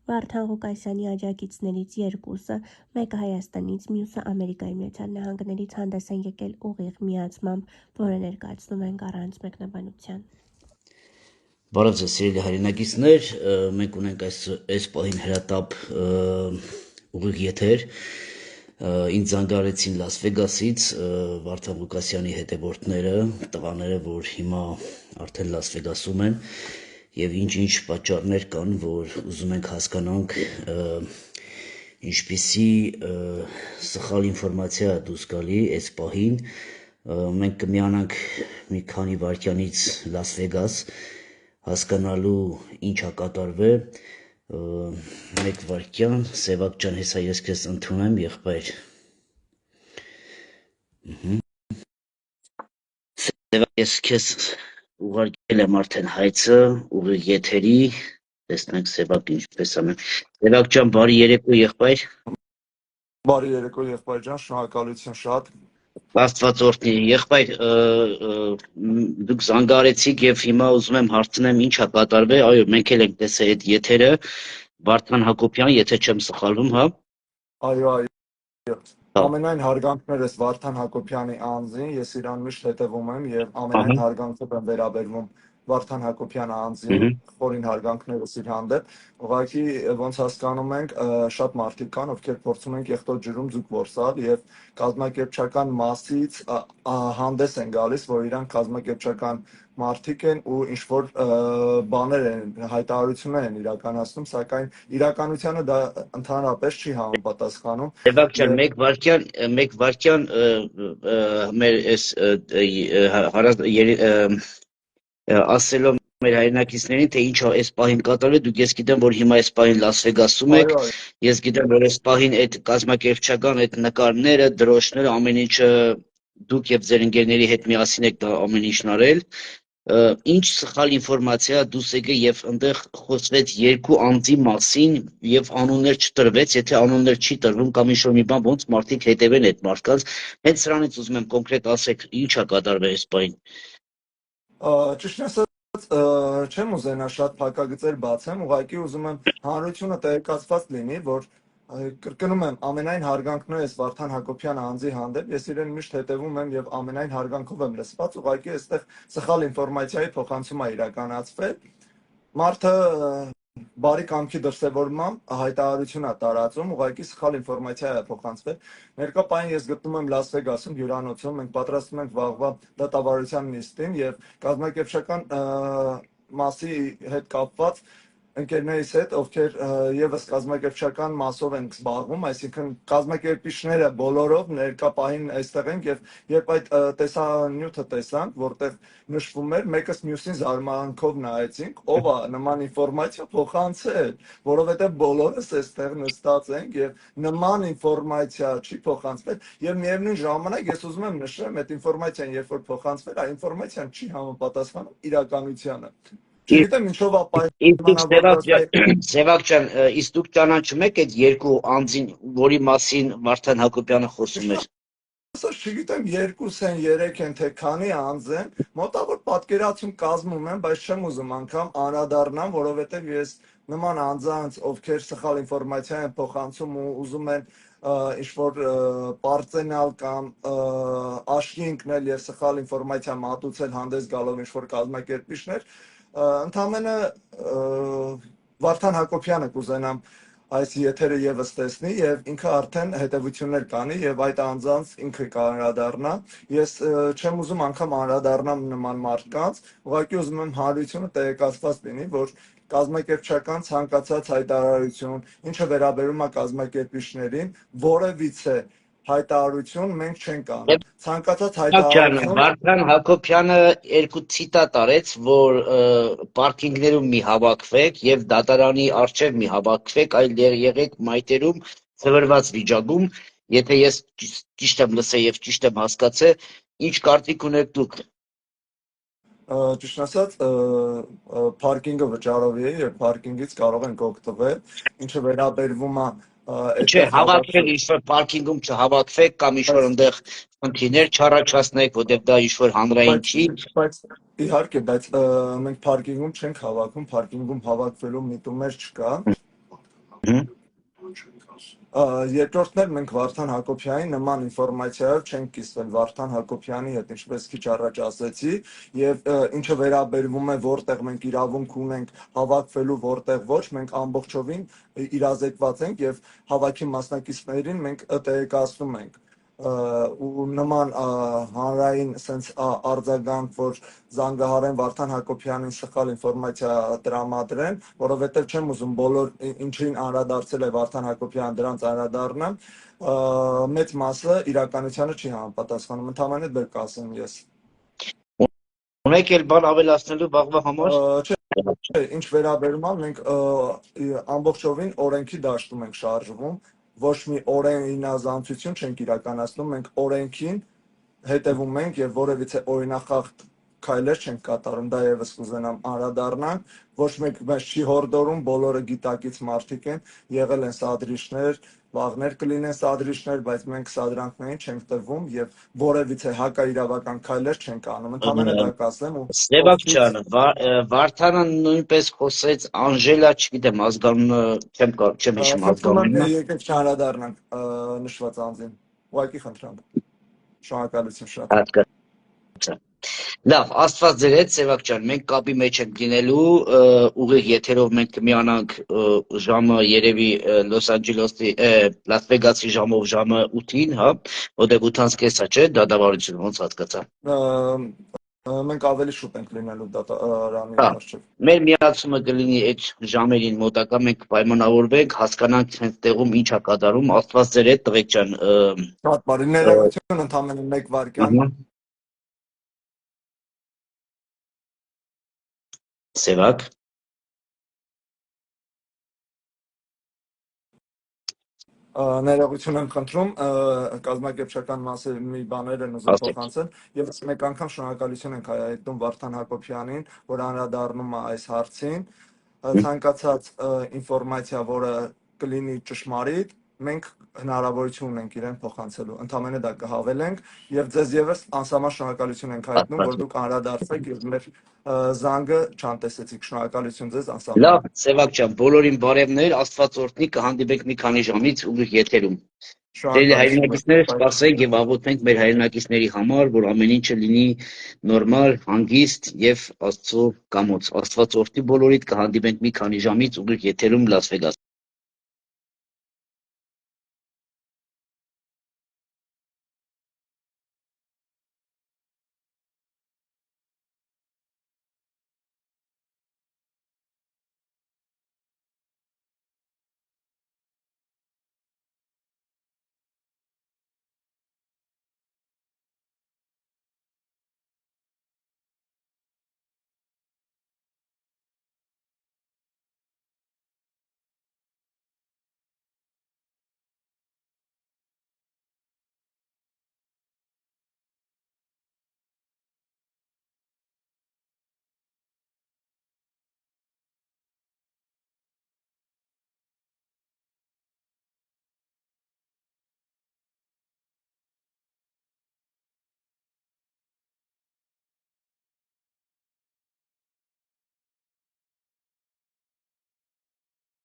Վարդան Ղուկասյանի աջակիցներից երկուսը, մեկը Հայաստանից, մյուսը Ամերիկայի Միացյալ Նահանգներից հանդես են եկել ուղիղ միացմամբ, որը ներկայացնում ենք առանց մեկնաբանության։ Բարև ձեզ, սիրելի հայրենակիցներ, մենք ունենք այս պահին հրատապ ուղիղ եթեր, ինձ զանգարեցին Լաս Վեգասից Վարդան Ղուկասյանի հետևորդները, տղաները, որ հիմա արդեն Լաս Վեգասում են, եւ ինչ-ինչ պատճառներ կան, որ ուզում ենք հասկանանք ինչպիսի սխալ ինֆորմացիա դուրս գալի այս պահին, մենք կմիանանք մի քանի վայրկյանից Լաս Վեգաս, հասկանալու ինչա կատարվել, մեկ վայրկյան, Սևակ ջան, հեսա ես քեզ ընդունեմ, եղբայր։ Սևակ, ես քեզ ուղարկել եմ արդեն հայցը, ուղիղ եթերի, տեսնենք Սևակ ինչպես անում։ Սևակ ջան, բարի երեկո, եղբայր։ Բարի երեկո, եղբայր ջան, շնորհակալություն շատ։ Աստված օրհնի, եղբայր, դուք զանգարեցիք եւ հիմա ուզում եմ հարցնեմ ինչա կատարվել, այո, մենք էլ ենք տեսել այդ եթերը, Վարդան Հակոբյան, եթե չեմ սխալվում, հա։ Այո, ամենայն հարգանքներս Վարդան Հակոբյանի անձին, ես իրան միշտ հետևում եմ եւ ամենայն հարգանքով եմ վերաբերվում Վարդան Հակոբյանի անձին, խորին հարգանքներս իր հանդեպ։ Ուղղակի ոնց հասկանում ենք, շատ մարդիկ կան, ովքեր փորձում են կեղտոտ ջրում ձուկ որսալ եւ կազմակերպչական մասից հանդես են գալիս, որ իրանք կազմակերպչական մարդիկ են ու ինչ որ բաներ են, հայտարարություններ են իրականացնում, սակայն իրականությանը դա ընդհանրապես չի համապատասխանում։ Սևակ ջան, մեկ վայրկյան մեր այս ասելով մեր հայրենակիցներին, թե ինչա այս պահին կատարվել, դուք ես գիտեմ, որ հիմա այս պահին Լաս Վեգասում եք, ես գիտեմ, որ այս պահին այդ կազմակերպչական այդ նկարները, դրոշները, ամեն ինչը դուք եւ ձեր ընկերների հետ միասին եք դա ամեն ինչն արել, ինչ սխալ ինֆորմացիա դուրս եկել եւ այնտեղ խոսվեց երկու անձի մասին եւ անուններ չտրվեց, եթե անուններ չի տրվում կամ ինչ-որ մի բան, ոնց մարդիկ հետևեն այդ մարդկանց, հենց սրանից ուզում եմ կոնկրետ ասեք, ինչա կատարվել այս պահին։ Ճիշտ ասած, չեմ ուզենա շատ փակագծեր բացեմ, ուղղակի ուզում եմ հանրությունը տեղեկացված լինի, որ կրկնում եմ, ամենայն հարգանքներս Վարդան Հակոբյան անձի հանդեպ, ես իրեն միշտ հետևում եմ եւ ամենայն հարգանքով եմ լսված, ուղղակի այստեղ սխալ ինֆորմացիայի փոխանցում է իրականացվել։ Մարդը բարի կամքի դրսևորմամբ հայտարարություն է տարածում, ուղղակի սխալ ինֆորմացիա է փոխանցվել։ Ներկա պահին ես գտնվում եմ Լաս Վեգասում, հյուրանոցում, մենք պատրաստվում ենք վաղվա դատավարության նիստին եւ կազմակերպչական մասի հետ կապված ընկերներիս հետ, ովքեր եւս կազմակերպչական մասով են զբաղվում, այսինքն կազմակերպիչները բոլորով ներկա պահին այստեղ են եւ երբ այդ տեսանյութը տեսանք, որտեղ նշվում էր, մեկս մյուսին զարմանքով նայեցինք, ով է նման ինֆորմացիա փոխանցել, որովհետեւ բոլորս այստեղ նստած ենք եւ նման ինֆորմացիա չի փոխանցվել եւ միևնույն ժամանակ ես ուզում եմ նշեմ, այդ ինֆորմացիան երբ որ փոխանցվել, այդ ինֆորմացիան չի համապատասխանում իրականությանը։ Չգիտեմ ինչով է Սևակ ջան, իսկ դուք ճանաչում եք այդ երկու անձին, որի մասին Վարդան Հակոբյանը խոսում էր։ Ասած չգիտեմ 2 են, 3 են, թե քանի անձ են, մոտավոր պատկերացում կազմում են, բայց չեմ ուզում անգամ անդրադառնամ, որովհետև ես նման անձանց, ովքեր սխալ ինֆորմացիա են փոխանցում ու ուզում են ինչ-որ պարծենալ կամ աշխի ընկնել եւ սխալ ինֆորմացիա մատուցել հանդես գալով ինչ-որ կազմակերպիչներ, ընդամենը Վարդան Հակոբյանը կուզենամ այս եթերը եւս տեսնի եւ ինքը արդեն հետեւություններ կանի եւ այդ անձանց ինքը կանդրադառնա։ Ես չեմ ուզում անգամ անդրադառնամ նման մարդկանց, ուղղակի ուզում եմ հանրությունը տեղեկացված լինի, որ կազմակերպչական ցանկացած հայտարարություն, ինչը վերաբերում է կազմակերպիչներին, որևիցե հայտարարություն մենք չենք անում։ Ցանկացած հայտարարություն Վարդան Հակոբյանը երկու ցիտատ արեց, որ պարկինգներում մի հավաքվեք եւ դատարանի առջև մի հավաքվեք, այլ եղեք մայթերում ծվրված վիճակում, եթե ես ճիշտ եմ լսել եւ ճիշտ եմ հասկացել, ինչ կարծիք ունեք դուք։ Ճիշտ ասած, պարկինգը վճարովի է եւ պարկինգից կարող ենք օգտվել, ինչը վերաբերվում է Չէ, հավաքվել ինչ-որ պարկինգում չհավաքվեք կամ ինչ-որ այնտեղ խնդիրներ չառաջացնեք, որտեղ դա ինչ-որ հանրային չի։ Բայց իհարկե, բայց մենք պարկինգում չենք հավաքում, պարկինգում հավաքվելու միտումներ չկա։ Հմ, Երկրորդն էլ մենք Վարդան Հակոբյանի նման ինֆորմացիայով չենք կիսվել Վարդան Հակոբյանի հետ, ինչպես քիչ առաջ ասեցի, եւ ինչը վերաբերվում է որտեղ մենք իրավունք ունենք հավաքվելու, որտեղ ոչ, մենք ամբողջովին իրազեկված ենք եւ հավաքի մասնակիցներին մենք տեղեկացնում ենք ու նման հանրային sense արձագանք, որ զանգահարեն Վարդան Հակոբյանին սխալ ինֆորմացիա տրամադրեն, որովհետև չեմ ուզում բոլոր ինչին անդրադարձել է Վարդան Հակոբյանը դրանց անդրադառնամ, մեծ մասը իրականությանը չի համապատասխանում, ընդհանրապես դեռ կասեմ ես։ Ունեք էլ բան ավելացնելու վաղվա համար։ Ինչ վերաբերում է, մենք ամբողջովին օրենքի դաշտում ենք շարժվում, ոչ մի օրենազանցություն չենք իրականացնում, մենք օրենքին հետևում ենք եւ որևիցե օրինախախտ քայլեր չենք կատարում, դա եւս կուզենամ անդրադառնալ, ոչ մեկ մեզ չի հորդորում, բոլորը գիտակից մարդիկ են, եղել են սադրիչներ, վաղներ կլինեն սադրիչներ, բայց մենք սադրանքներին չենք տվում եւ որևիցե հակաիրավական քայլեր չենք անում, ընդհանրապես դա կասեմ ու Սևակ ջան, Վարդանը նույնպես խոսեց, Անժելա, չգիտեմ, ազգանունը չեմ հիշում ազգանունը։ Եկեք չանդրադառնանք նշված անձին, ուղղակի խնդրեմ, շնորհակալություն շատ։ Հատկացա։ Լավ, Աստված ձեր հետ, Սևակ ջան, մենք կապի մեջ ենք լինելու, ուղիղ եթերով մենք կմիանանք ժամը երևի Լոս Անջելեսի, Լաս Վեգասի ժամով ժամը 8-ին, հա, որտեղ 8:30-ա, չէ, դատավարությունը ոնց հատկացա։ Մենք ավելի շուտ ենք լինելու դատարանի առջև։ Մեր միացումը կլինի այդ ժամերին մոտակա, մենք պայմանավորվենք, հասկանանք հենց տեղում ինչ է կատարում, Աստված ձեր հետ, տղեկ ջան։ Շատ բարի, ներողություն, ընդամենը 1 վայրկյան։ Սևակ։ Ներողություն եմ խնդրում, կազմակերպչական մասի մի բաներ են ուզում փոխանցել եւ մեկ անգամ շնորհակալություն ենք հայտնում Վարդան Հակոբյանին, որ անդրադառնում է այս հարցին, ցանկացած ինֆորմացիա, որը կլինի ճշմարիտ, մենք հնարավորություն ունենք իրեն փոխանցելու, ընդամենը դա կհավելենք եւ ձեզ եւս անսահման շնորհակալություն ենք հայտնում, որ դուք անդրադարձեք եւ մեր զանգը չանտեսեցիք, շնորհակալություն ձեզ անսահման։ Լավ, Սևակ ջան, բոլորին բարևներ, Աստված օրհնի, կհանդիպենք մի քանի ժամից ուղիղ եթերում։ Դե հայրենակիցները սպասենք եւ աղոթենք մեր հայրենակիցների համար, որ ամեն ինչը լինի նորմալ, հանգիստ եւ Աստծո կամոց։ Աստված օրհնի բոլորիդ, կհանդիպենք մի քանի ժամից ուղիղ եթերում Լաս Վեգաս։